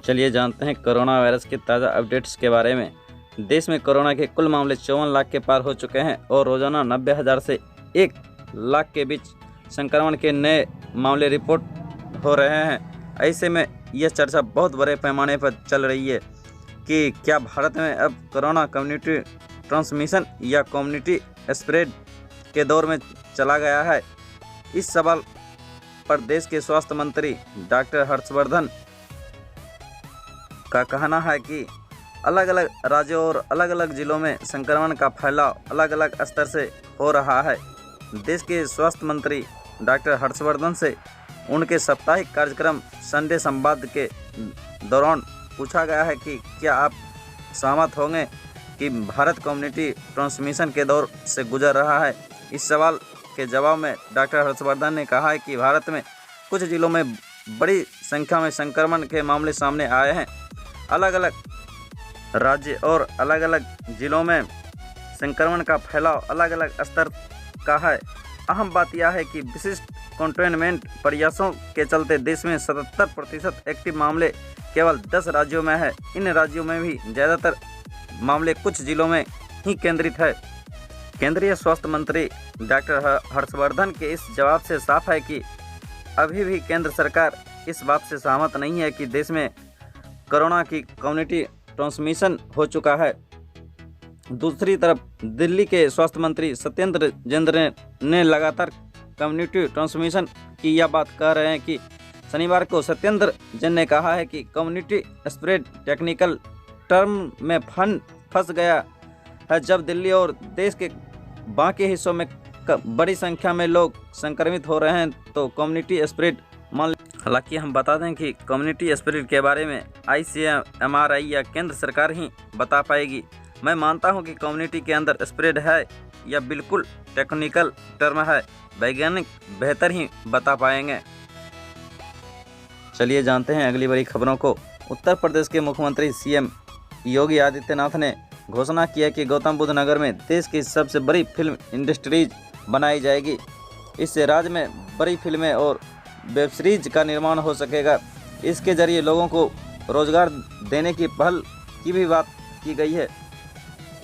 चलिए जानते हैं कोरोना वायरस के ताज़ा अपडेट्स के बारे में। देश में कोरोना के कुल मामले 54 लाख के पार हो चुके हैं और रोजाना 90,000 से 1 लाख के बीच संक्रमण के नए मामले रिपोर्ट हो रहे हैं। ऐसे में यह चर्चा बहुत बड़े पैमाने पर चल रही है कि क्या भारत में अब कोरोना कम्युनिटी ट्रांसमिशन या कम्युनिटी स्प्रेड के दौर में चला गया है। इस सवाल पर देश के स्वास्थ्य मंत्री डॉक्टर हर्षवर्धन का कहना है कि अलग अलग राज्यों और अलग अलग जिलों में संक्रमण का फैलाव अलग अलग स्तर से हो रहा है। देश के स्वास्थ्य मंत्री डॉक्टर हर्षवर्धन से उनके साप्ताहिक कार्यक्रम संडे संवाद के दौरान पूछा गया है कि क्या आप सहमत होंगे कि भारत कम्युनिटी ट्रांसमिशन के दौर से गुजर रहा है। इस सवाल के जवाब में डॉक्टर हर्षवर्धन ने कहा है कि भारत में कुछ जिलों में बड़ी संख्या में संक्रमण के मामले सामने आए हैं। अलग अलग राज्य और अलग अलग जिलों में संक्रमण का फैलाव अलग अलग स्तर का है। अहम बात यह है कि विशिष्ट कंटेनमेंट प्रयासों के चलते देश में 77% एक्टिव मामले केवल 10 राज्यों में है। इन राज्यों में भी ज़्यादातर मामले कुछ जिलों में ही केंद्रित है। केंद्रीय स्वास्थ्य मंत्री डॉक्टर हर्षवर्धन के इस जवाब से साफ है कि अभी भी केंद्र सरकार इस बात से सहमत नहीं है कि देश में कोरोना की कम्युनिटी ट्रांसमिशन हो चुका है। दूसरी तरफ दिल्ली के स्वास्थ्य मंत्री सत्येंद्र जैन ने लगातार कम्युनिटी ट्रांसमिशन की यह बात कह रहे हैं कि शनिवार को सत्येंद्र जैन ने कहा है कि कम्युनिटी स्प्रेड टेक्निकल टर्म में फंस गया है। जब दिल्ली और देश के बाकी हिस्सों में बड़ी संख्या में लोग संक्रमित हो रहे हैं तो कम्युनिटी स्प्रेड मान। हालांकि हम बता दें कि कम्युनिटी स्प्रेड के बारे में ICMR या केंद्र सरकार ही बता पाएगी। मैं मानता हूं कि कम्युनिटी के अंदर स्प्रेड है या बिल्कुल टेक्निकल टर्म है, वैज्ञानिक बेहतर ही बता पाएंगे। चलिए जानते हैं अगली बड़ी खबरों को। उत्तर प्रदेश के मुख्यमंत्री CM योगी आदित्यनाथ ने घोषणा किया कि गौतम बुद्ध नगर में देश की सबसे बड़ी फिल्म इंडस्ट्रीज बनाई जाएगी। इससे राज्य में बड़ी फिल्में और वेब सीरीज का निर्माण हो सकेगा। इसके जरिए लोगों को रोजगार देने की पहल की भी बात की गई है।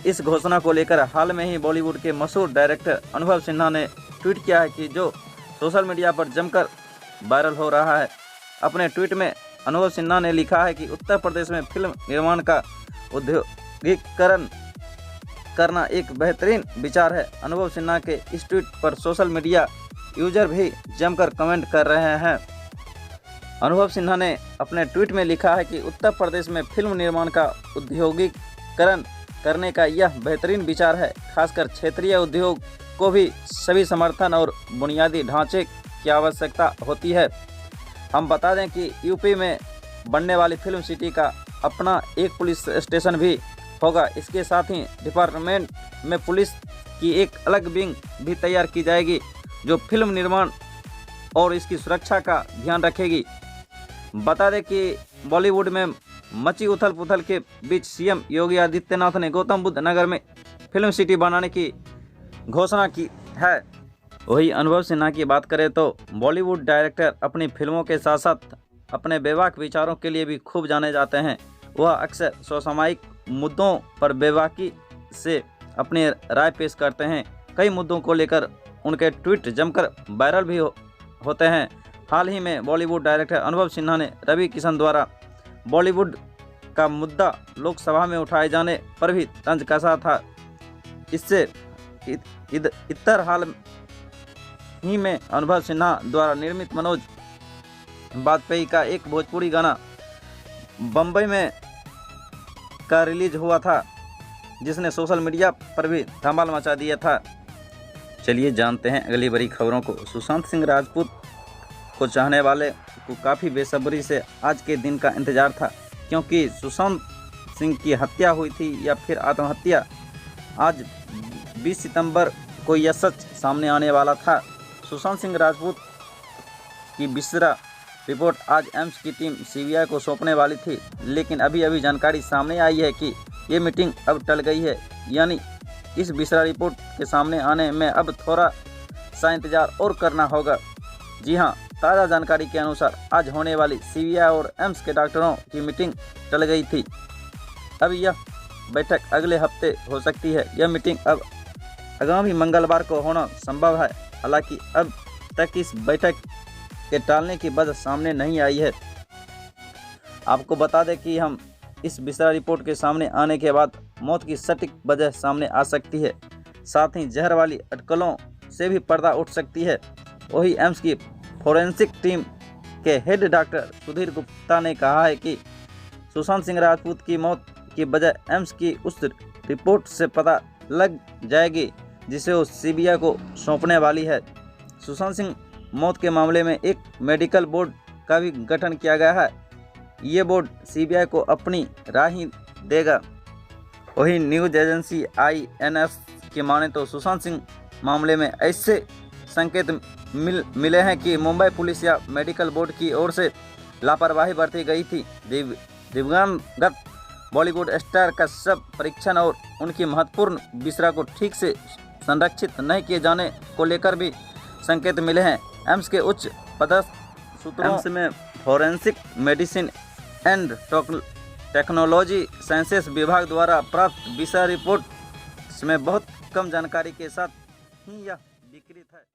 इस घोषणा को लेकर हाल में ही बॉलीवुड के मशहूर डायरेक्टर अनुभव सिन्हा ने ट्वीट किया है कि जो सोशल मीडिया पर जमकर वायरल हो रहा है। अपने ट्वीट में अनुभव सिन्हा ने लिखा है कि उत्तर प्रदेश में फिल्म निर्माण का औद्योगिकीकरण करना एक बेहतरीन विचार है। अनुभव सिन्हा के इस ट्वीट पर सोशल मीडिया यूजर भी जमकर कमेंट कर रहे हैं। अनुभव सिन्हा ने अपने ट्वीट में लिखा है कि उत्तर प्रदेश में फिल्म निर्माण का औद्योगिकीकरण करने का यह बेहतरीन विचार है। खासकर क्षेत्रीय उद्योग को भी सभी समर्थन और बुनियादी ढांचे की आवश्यकता होती है। हम बता दें कि यूपी में बनने वाली फिल्म सिटी का अपना एक पुलिस स्टेशन भी होगा। इसके साथ ही डिपार्टमेंट में पुलिस की एक अलग विंग भी तैयार की जाएगी जो फिल्म निर्माण और इसकी सुरक्षा का ध्यान रखेगी। बता दें कि बॉलीवुड में मची उथल पुथल के बीच CM योगी आदित्यनाथ ने गौतम बुद्ध नगर में फिल्म सिटी बनाने की घोषणा की है। वही अनुभव सिन्हा की बात करें तो बॉलीवुड डायरेक्टर अपनी फिल्मों के साथ साथ अपने बेबाक विचारों के लिए भी खूब जाने जाते हैं। वह अक्सर समसामयिक मुद्दों पर बेबाकी से अपनी राय पेश करते हैं। कई मुद्दों को लेकर उनके ट्वीट जमकर वायरल भी होते हैं। हाल ही में बॉलीवुड डायरेक्टर अनुभव सिन्हा ने रवि किशन द्वारा बॉलीवुड का मुद्दा लोकसभा में उठाए जाने पर भी तंज कसा था। इससे इतर हाल ही में अनुभव सिन्हा द्वारा निर्मित मनोज वाजपेयी का एक भोजपुरी गाना बम्बई में का रिलीज हुआ था जिसने सोशल मीडिया पर भी धमाल मचा दिया था। चलिए जानते हैं अगली बड़ी खबरों को। सुशांत सिंह राजपूत को चाहने वाले को काफ़ी बेसब्री से आज के दिन का इंतजार था, क्योंकि सुशांत सिंह की हत्या हुई थी या फिर आत्महत्या। आज 20 सितंबर को यह सच सामने आने वाला था। सुशांत सिंह राजपूत की बिस्तरा रिपोर्ट आज एम्स की टीम CBI को सौंपने वाली थी, लेकिन अभी जानकारी सामने आई है कि ये मीटिंग अब टल गई है। यानी इस बिस्तरा रिपोर्ट के सामने आने में अब थोड़ा सा इंतजार और करना होगा। जी हाँ, ताज़ा जानकारी के अनुसार आज होने वाली सीबीआई और एम्स के डॉक्टरों की मीटिंग टल गई थी। अब यह बैठक अगले हफ्ते हो सकती है। यह मीटिंग अब आगामी मंगलवार को होना संभव है। हालांकि अब तक इस बैठक के टालने की वजह सामने नहीं आई है। आपको बता दें कि हम इस विशेष रिपोर्ट के सामने आने के बाद मौत की सटीक वजह सामने आ सकती है। साथ ही जहर वाली अटकलों से भी पर्दा उठ सकती है। वही एम्स की फोरेंसिक टीम के हेड डॉक्टर सुधीर गुप्ता ने कहा है कि सुशांत सिंह राजपूत की मौत की वजह एम्स की उस रिपोर्ट से पता लग जाएगी जिसे वो सीबीआई को सौंपने वाली है। सुशांत सिंह मौत के मामले में एक मेडिकल बोर्ड का भी गठन किया गया है। ये बोर्ड सीबीआई को अपनी राय ही देगा। वही न्यूज एजेंसी INS की माने तो सुशांत सिंह मामले में ऐसे संकेत मिले हैं कि मुंबई पुलिस या मेडिकल बोर्ड की ओर से लापरवाही बरती गई थी। दिवंगत बॉलीवुड स्टार का शव परीक्षण और उनकी महत्वपूर्ण विसरा को ठीक से संरक्षित नहीं किए जाने को लेकर भी संकेत मिले हैं। एम्स के उच्च पदस्थ सूत्रों में forensic medicine and technology sciences विभाग द्वारा प्राप्त विशेष रिपोर्ट में बहुत कम जानकारी के साथ ही यह विकृत है।